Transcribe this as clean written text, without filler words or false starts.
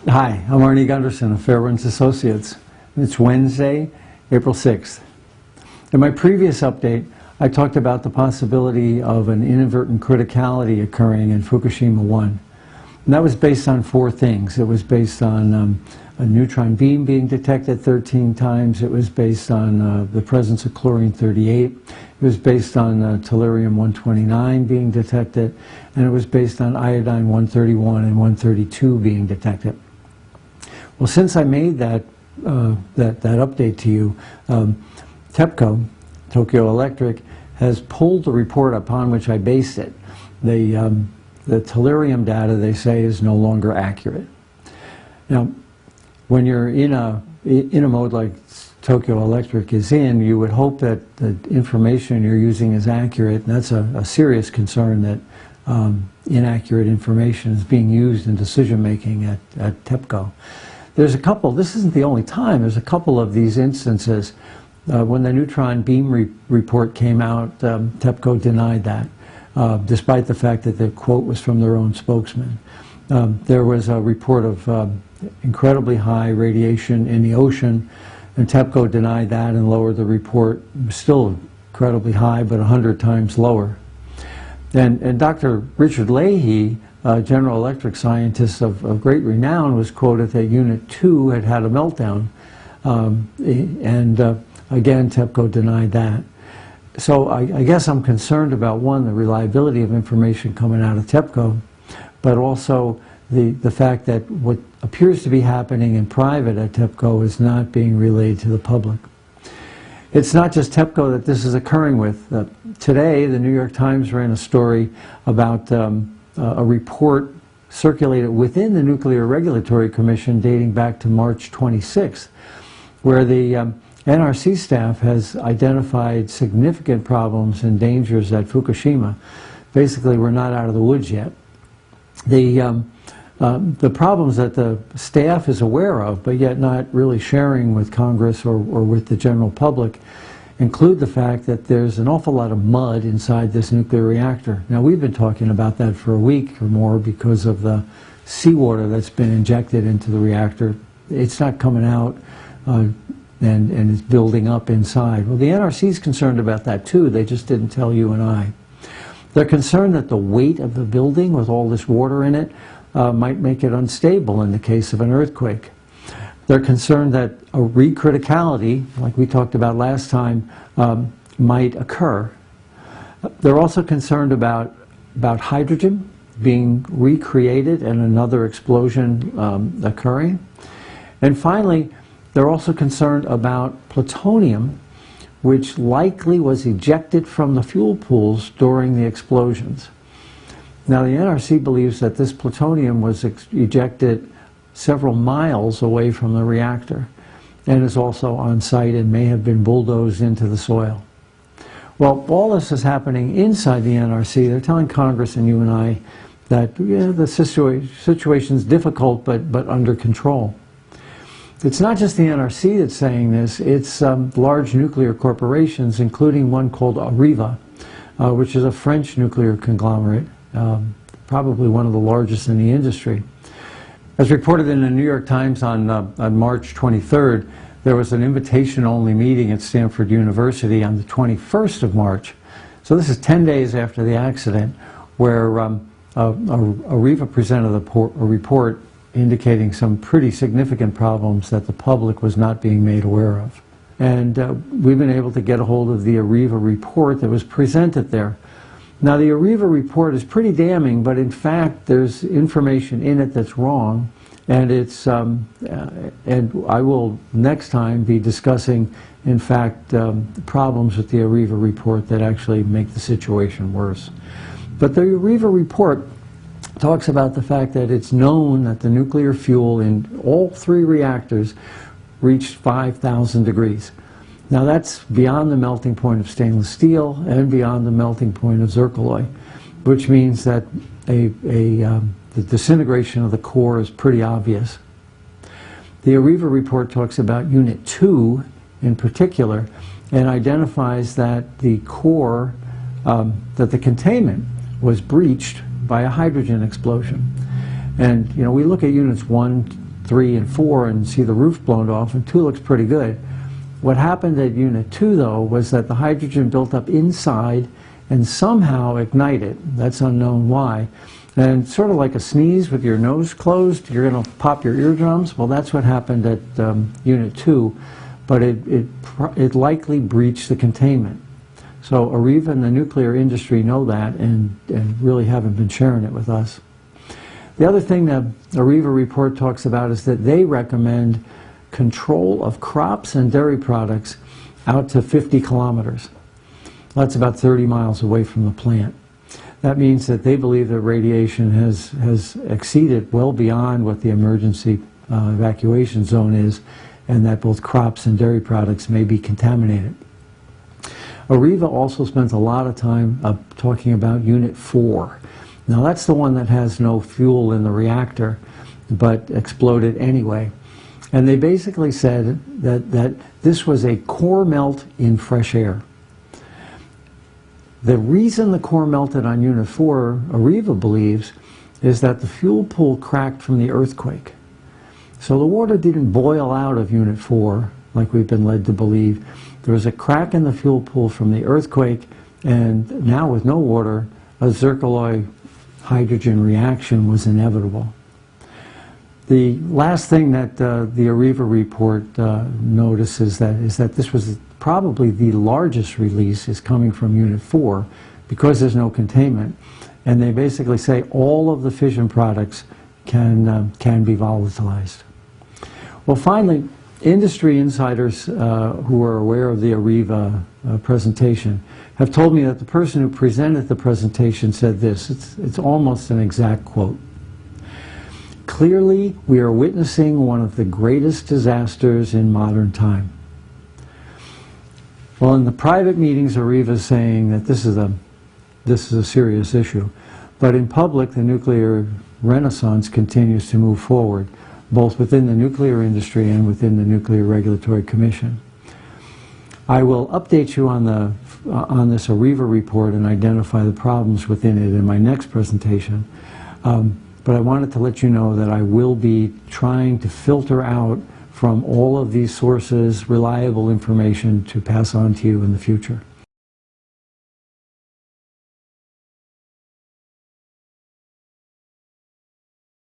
Hi, I'm Arnie Gunderson of Fairwinds Associates. It's Wednesday, April 6th. In my previous update, I talked about the possibility of an inadvertent criticality occurring in Fukushima 1. And that was based on four things. It was based on a neutron beam being detected 13 times. It was based on the presence of chlorine-38. It was based on tellurium-129 being detected. And it was based on iodine-131 and 132 being detected. Well, since I made that update to you, TEPCO, Tokyo Electric, has pulled the report upon which I based it. The tellurium data, they say, is no longer accurate. Now, when you're in a mode like Tokyo Electric is in, you would hope that the information you're using is accurate, and that's a serious concern that inaccurate information is being used in decision-making at TEPCO. There's a couple, this isn't the only time, there's a couple of these instances. When the neutron beam report came out, TEPCO denied that, despite the fact that the quote was from their own spokesman. There was a report of incredibly high radiation in the ocean, and TEPCO denied that and lowered the report. It was still incredibly high, but 100 times lower. And Dr. Richard Leahy, General Electric scientist of great renown, was quoted that Unit 2 had a meltdown, again, TEPCO denied that. So I guess I'm concerned about, one, the reliability of information coming out of TEPCO, but also the fact that what appears to be happening in private at TEPCO is not being relayed to the public. It's not just TEPCO that this is occurring with. Today, the New York Times ran a story about a report circulated within the Nuclear Regulatory Commission dating back to March 26th, where the NRC staff has identified significant problems and dangers at Fukushima. Basically, we're not out of the woods yet. The problems that the staff is aware of, but yet not really sharing with Congress or with the general public, include the fact that there's an awful lot of mud inside this nuclear reactor. Now, we've been talking about that for a week or more because of the seawater that's been injected into the reactor. It's not coming out and it's building up inside. Well, the NRC is concerned about that too. They just didn't tell you and I. They're concerned that the weight of the building with all this water in it might make it unstable in the case of an earthquake. They're concerned that a recriticality, like we talked about last time, might occur. They're also concerned about hydrogen being recreated and another explosion occurring. And finally, they're also concerned about plutonium, which likely was ejected from the fuel pools during the explosions. Now, the NRC believes that this plutonium was ejected several miles away from the reactor and is also on site and may have been bulldozed into the soil. Well, all this is happening inside the NRC. They're telling Congress and you and I that the situation's difficult but under control. It's not just the NRC that's saying this, it's large nuclear corporations, including one called Areva, which is a French nuclear conglomerate, probably one of the largest in the industry. As reported in the New York Times on March 23rd, there was an invitation-only meeting at Stanford University on the 21st of March. So this is 10 days after the accident, where Areva presented a report indicating some pretty significant problems that the public was not being made aware of. And we've been able to get a hold of the Areva report that was presented there. Now, the Areva report is pretty damning, but in fact, there's information in it that's wrong, and it's and I will next time be discussing, in fact, problems with the Areva report that actually make the situation worse. But the Areva report talks about the fact that it's known that the nuclear fuel in all three reactors reached 5,000 degrees. Now, that's beyond the melting point of stainless steel and beyond the melting point of zircaloy, which means that the disintegration of the core is pretty obvious. The Areva report talks about Unit 2 in particular and identifies that the core, that the containment was breached by a hydrogen explosion. And, you know, we look at Units 1, 3 and 4 and see the roof blown off, and 2 looks pretty good. What happened at Unit 2, though, was that the hydrogen built up inside and somehow ignited. That's unknown why. And sort of like a sneeze with your nose closed, you're going to pop your eardrums. Well, that's what happened at Unit 2, but it likely breached the containment. So AREVA and the nuclear industry know that and really haven't been sharing it with us. The other thing that AREVA report talks about is that they recommend control of crops and dairy products out to 50 kilometers. That's about 30 miles away from the plant. That means that they believe that radiation has exceeded well beyond what the emergency evacuation zone is, and that both crops and dairy products may be contaminated. AREVA also spends a lot of time talking about Unit 4. Now that's the one that has no fuel in the reactor, but exploded anyway. And they basically said that this was a core melt in fresh air. The reason the core melted on Unit 4, AREVA believes, is that the fuel pool cracked from the earthquake. So the water didn't boil out of Unit 4, like we've been led to believe. There was a crack in the fuel pool from the earthquake, and now with no water, a zircaloy hydrogen reaction was inevitable. The last thing that the AREVA report notices is that this was probably the largest release is coming from Unit 4 because there's no containment. And they basically say all of the fission products can be volatilized. Well, finally, industry insiders who are aware of the AREVA presentation have told me that the person who presented the presentation said this. It's almost an exact quote. "Clearly, we are witnessing one of the greatest disasters in modern time." Well, in the private meetings, AREVA is saying that this is a serious issue. But in public, the nuclear renaissance continues to move forward, both within the nuclear industry and within the Nuclear Regulatory Commission. I will update you on this AREVA report and identify the problems within it in my next presentation. But I wanted to let you know that I will be trying to filter out from all of these sources reliable information to pass on to you in the future.